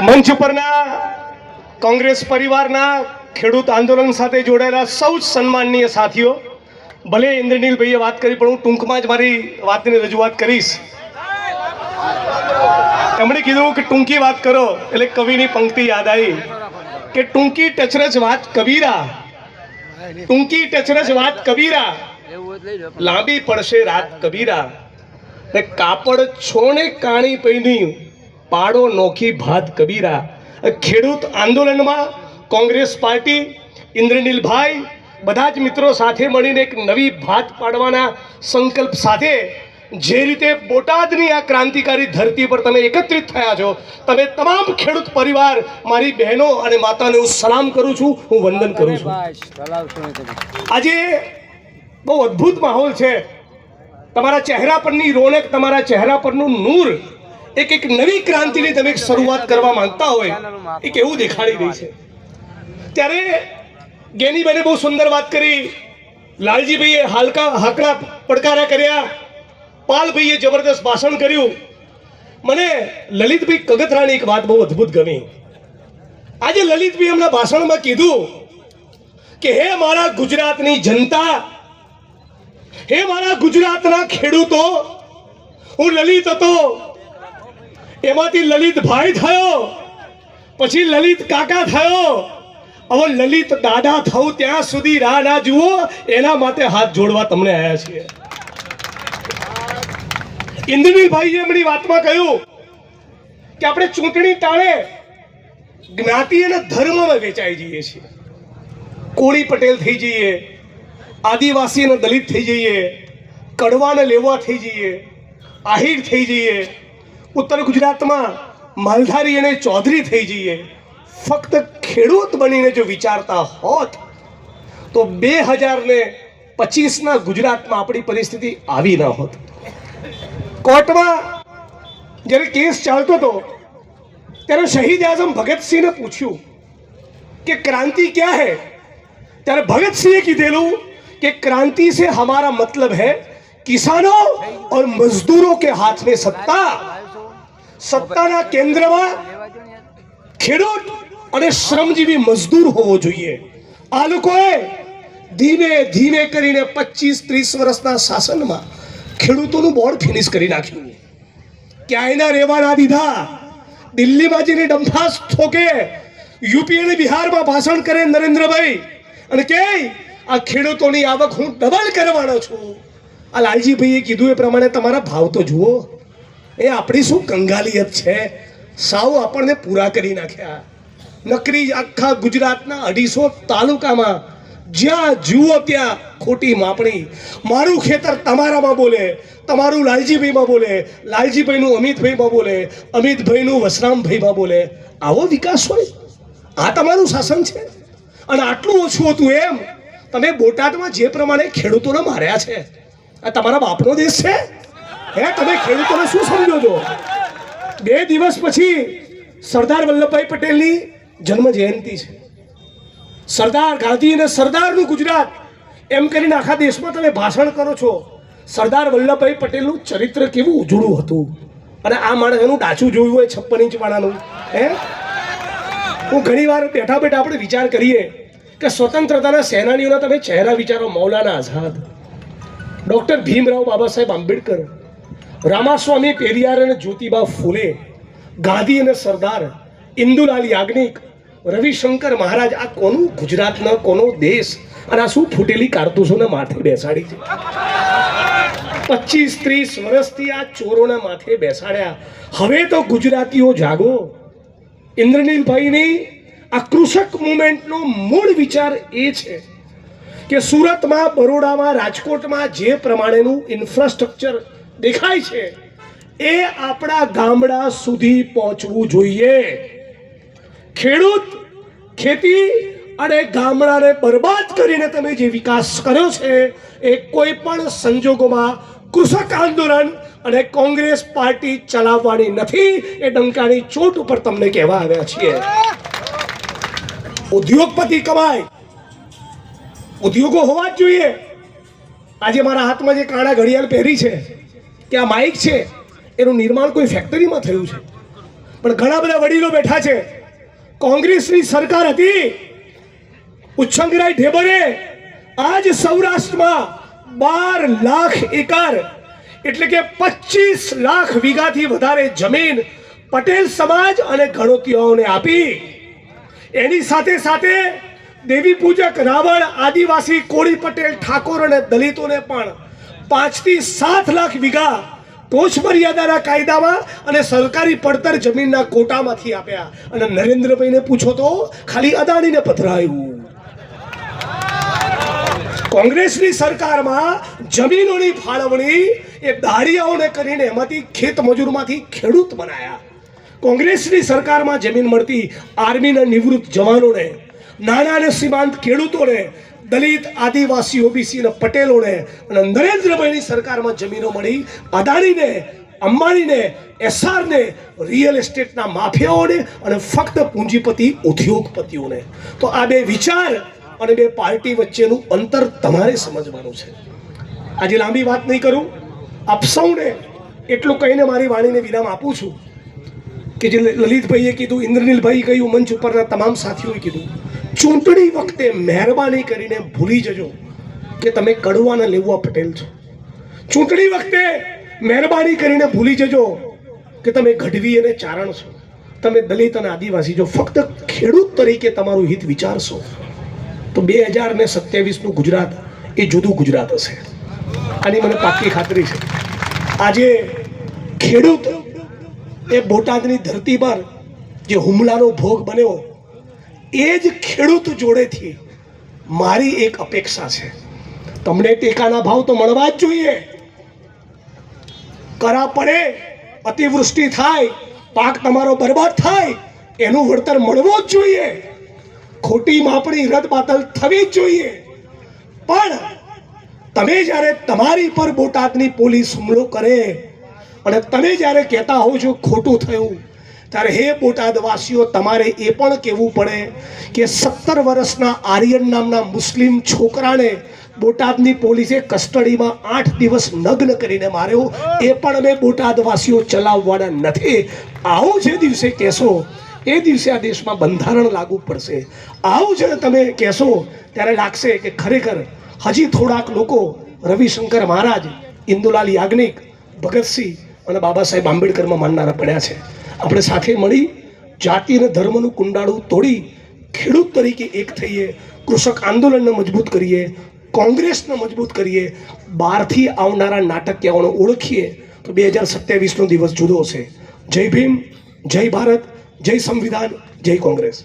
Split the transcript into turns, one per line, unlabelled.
મંચ પરના કોંગ્રેસ પરિવારના ખેડૂત આંદોલન સાથે જોડાયેલા સૌ સન્માનનીય સાથીઓ, ભલે ઇન્દ્રનીલભાઈએ વાત કરી પણ હું ટૂંકમાં જ મારી વાતની રજૂઆત કરીશ. એમણે કીધું કે ટૂંકી વાત કરો, એટલે કવિની પંક્તિ યાદ આવી કે ટૂંકી ટચરજ વાત કબીરા, ટૂંકી ટચરજ વાત કબીરા, લાંબી પડશે રાત કબીરા, કાપડ છોને કાણી પૈની પાડો નોખી ભાત કબીરા. ખેડૂત આંદોલનમાં કોંગ્રેસ પાર્ટી, ઇન્દ્રનીલભાઈ, બધા જ મિત્રો સાથે મળીને એક નવી ભાત પાડવાના સંકલ્પ સાથે જે રીતે બોટાદની આ ક્રાંતિકારી ધરતી પર તમે એકત્રિત થયા છો, તમે તમામ ખેડૂત પરિવાર, મારી બહેનો અને માતાને હું સલામ કરું છું, હું વંદન કરું છું. આજે બહુ અદ્ભુત માહોલ છે. તમારા ચહેરા પરની રોનક, તમારા ચહેરા પરનું નૂર એક નવી ક્રાંતિની તમે શરૂઆત કરવા માંગતા હોય એક એવું દેખાડી રહી છે. ત્યારે ગેનીબેને બહુ સુંદર વાત કરી, લાલજીભાઈએ હાકડા પડકારા કર્યા, પાલભાઈએ જબરદસ્ત ભાષણ કર્યું. મને લલિતભાઈ કગથરાની એક વાત બહુ અદ્ભુત ગમી. આજે લલિતભાઈ એમના ભાષણમાં કીધું કે હે મારા ગુજરાતની જનતા, હે મારા ગુજરાતના ખેડૂતો, હું લલિત હતો, એમાંથી લલિતભાઈ થયો, પછી લલિત કાકા થયો, હવે લલિત દાદા થવું ત્યાં સુધી રાહ ના જુઓ, એના માટે હાથ જોડવા તમને આવ્યા છીએ. ઇન્દ્રનીલભાઈએ એમની વાતમાં કહ્યું કે આપણે ચૂંટણી ટાણે જ્ઞાતિ અને ધર્મમાં વેચાઈ જઈએ છીએ. કોળી પટેલ થઈ જઈએ, આદિવાસી અને દલિત થઈ જઈએ, કડવા અને લેવા થઈ જઈએ, આહિર થઈ જઈએ, ઉત્તર ગુજરાતમાં માલધારી અને ચૌધરી થઈ જઈએ. ફક્ત ખેડૂત બનીને જો વિચારતા હોત તો 2025ના ગુજરાતમાં આપણી પરિસ્થિતિ આવી ન હોત. કોર્ટમાં જ્યારે કેસ ચાલતો હતો ત્યારે શહીદ આઝમ ભગતસિંહને પૂછ્યું કે क्रांति क्या है, ત્યારે ભગતસિંહે કીધેલું कि क्रांति से हमारा मतलब है किसानों और मजदूरों के हाथ में सत्ता, सत्ताना केंद्रमा ખેડૂત અને શ્રમજીવી મજદૂર હોવો જોઈએ. આ લોકોએ ધીમે ધીમે કરીને 25-30 વર્ષના શાસનમાં ખેડૂતોનું બોર્ડ ફિનિશ કરી નાખ્યું. ક્યાંય ના રહેવા ના દીધા. દિલ્હીમાં જઈને ડંફાસ ઠોકે, યુપી અને બિહારમાં ભાષણ કરે નરેન્દ્રભાઈ અને કે આ ખેડૂતોની આવક હું ડબલ કરવાનો છું. આ લાલજીભાઈએ કીધું એ પ્રમાણે તમારા ભાવ તો જુઓ. એ આપણી શું કંગાલિયત છે, સાવ આપણને પૂરા કરી નાખ્યા. નકરી આખા ગુજરાતના 250 તાલુકામાં જ્યાં જુઓ ત્યાં ખોટી માપણી. મારું ખેતર તમારામાં બોલે, તમારું લાલજીભાઈમાં બોલે, લાલજીભાઈનું અમિતભાઈમાં બોલે, અમિતભાઈનું વસરામભાઈમાં બોલે. આવો વિકાસ હોય? આ તમારું શાસન છે? અને આટલું ઓછું હતું એમ તમે બોટાદમાં જે પ્રમાણે ખેડૂતોને માર્યા છે, આ તમારા બાપનો દેશ છે? હે, તમે ખેડૂતોને શું સમજો છો? 2 દિવસ પછી સરદાર વલ્લભભાઈ પટેલની જન્મ જયંતિ છે. સરદાર ગાંધી અને સરદારનું ગુજરાત એમ કરીને આખા દેશમાં તમે ભાષણ કરો છો. સરદાર વલ્લભભાઈ પટેલનું ચરિત્ર કેવું ઉજળું હતું, અને આ માણસ એનું ડાચું જોયું હોય 56 ઇંચ વાળાનું. હે, હું ઘણીવાર બેઠા બેઠા આપણે વિચાર કરીએ કે સ્વતંત્રતાના સેનાનીઓના તમે ચહેરા વિચારો. મૌલાના આઝાદ, ડૉક્ટર ભીમરાવ બાબા સાહેબ આંબેડકર, રામાસ્વામી પેરિયાર અને જ્યોતિબા ફૂલે, ગાંધી અને સરદાર, ઇન્દુલાલ યાજ્ઞિક, રવિશંકર મહારાજ. આ કોનું ગુજરાતનો કોનો દેશ? અને આ શું ફૂટેલી કારતૂસોને માથે બેસાડી છે? 25-30 વર્ષથી આ ચોરોના માથે બેસાડ્યા. હવે તો ગુજરાતીઓ જાગો. ઇન્દ્રનીલભાઈની આ કૃષક મુવમેન્ટનો મૂળ વિચાર એ છે કે સુરતમાં, બરોડામાં, રાજકોટમાં જે પ્રમાણેનું ઇન્ફ્રાસ્ટ્રક્ચર દેખાય છે એ આપણા ગામડા સુધી પહોંચવું જોઈએ. ખેડૂત, ખેતી અને ગામડાને બરબાદ કરીને તમે જે વિકાસ કર્યો છે એ કોઈ પણ સંજોગોમાં કૃષક આંદોલન અને કોંગ્રેસ પાર્ટી ચલાવવાની નથી. એ ડંકાની ચોટ ઉપર તમને કહેવા આવ્યા છીએ. ઉદ્યોગપતિ કમાય, ઉદ્યોગો હોવા જ જોઈએ. આજે મારા હાથમાં જે કાળા ઘડિયાળ પહેરી છે કે આ માઇક છે, એનું નિર્માણ કોઈ ફેક્ટરીમાં થયું છે, પણ ઘણા બધા વડીલો બેઠા છે. કોંગ્રેસની સરકાર હતી, ઉચ્છંગરાય ઢેબરે આજ સૌરાષ્ટ્રમાં 12 લાખ એકર એટલે કે 25 લાખ વીઘાથી વધારે જમીન પટેલ સમાજ અને ગણોતિયાઓને આપી. એની સાથે સાથે દેવી પૂજક રાવણ, આદિવાસી, કોળી, પટેલ, ઠાકોર અને દલિતોને પણ 5 થી 7 લાખ વીઘા ટોચ મર્યાદાના કાયદામાં અને સરકારી પડતર જમીનના કોટામાંથી આપ્યા. અને નરેન્દ્રભાઈને પૂછો તો ખાલી અદાણીને પધરાયું. કોંગ્રેસની સરકારમાં જમીનોની ફાળવણી એ દાળિયાઓને કરીને એમાંથી ખેત મજૂરમાંથી ખેડૂત બનાયા. કોંગ્રેસની સરકારમાં જમીન મળતી આર્મીના નિવૃત્ત જવાનોને, નાના અને સીમાંત ખેડૂતોને, દલિત, આદિવાસી, ઓબીસી અને પટેલોને. અને નરેન્દ્રભાઈની સરકારમાં જમીનો મળી અદાણીને, અંબાણીને, એસઆરને, રિયલ એસ્ટેટના માફિયાઓને અને ફક્ત પૂંજીપતિ ઉદ્યોગપતિઓને. તો આ બે વિચાર અને બે પાર્ટી વચ્ચેનું અંતર તમારે સમજવાનું છે. આજે લાંબી વાત નહીં કરું, આપ સૌને એટલું કહીને મારી વાણીને વિરામ આપું છું કે જે લલિતભાઈએ કીધું, ઇન્દ્રનીલભાઈ કહ્યું, મંચ ઉપરના તમામ સાથીઓએ કીધું, ચૂંટણી વખતે મહેરબાની કરીને ભૂલી જજો કે તમે કડવા અને લેવા પટેલ છો. ચૂંટણી વખતે મહેરબાની કરીને ભૂલી જજો કે તમે ગઢવી અને ચારણ છો, તમે દલિત અને આદિવાસી છો. ફક્ત ખેડૂત તરીકે તમારું હિત વિચારશો તો 2027નું ગુજરાત એ જુદું ગુજરાત હશે. આની મને પાક્કી ખાતરી છે. આજે ખેડૂત એ બોટાદની ધરતી પર જે હુમલાનો ભોગ બન્યો, એ જ ખેડૂત જોડેથી મારી એક અપેક્ષા છે. તમને ટેકાના ભાવ તો મળવા જ જોઈએ. કરા પડે, અતિવૃષ્ટિ થાય, પાક તમારો બરબાદ થાય, એનું વળતર મળવું જ જોઈએ. ખોટી માપણી રદબાતલ થવી જ જોઈએ. પણ તમે જ્યારે તમારી પર બોટાદની પોલીસ હુમલો કરે અને તમે જ્યારે કહેતા હો છો ખોટું થયું, ત્યારે હે બોટાદવાસીઓ, તમારે એ પણ કહેવું પડે કે 17 વર્ષના આર્યન નામના મુસ્લિમ છોકરાને બોટાદની પોલીસે કસ્ટડીમાં 8 દિવસ નગ્ન કરીને માર્યો. એ પણ અમે બોટાદવાસીઓ ચલાવવાના નથી. આવું જે દિવસે કહેશો એ દિવસે આ દેશમાં બંધારણ લાગુ પડશે. આવું જ્યારે તમે કહેશો ત્યારે લાગશે કે ખરેખર હજી થોડાક લોકો રવિશંકર મહારાજ, ઇન્દુલાલ યાજ્ઞિક, ભગતસિંહ અને બાબા સાહેબ આંબેડકરમાં માનનારા પડ્યા છે. આપણે સાથે મળી જાતિ અને ધર્મનું કુંડાળું તોડી ખેડૂત તરીકે એક થઈએ, કૃષક આંદોલનને મજબૂત કરીએ, કોંગ્રેસને મજબૂત કરીએ, બહારથી આવનારા નાટકીયાઓને ઓળખીએ તો 2027નો દિવસ જુદો છે. જય ભીમ, જય ભારત, જય સંવિધાન, જય કોંગ્રેસ.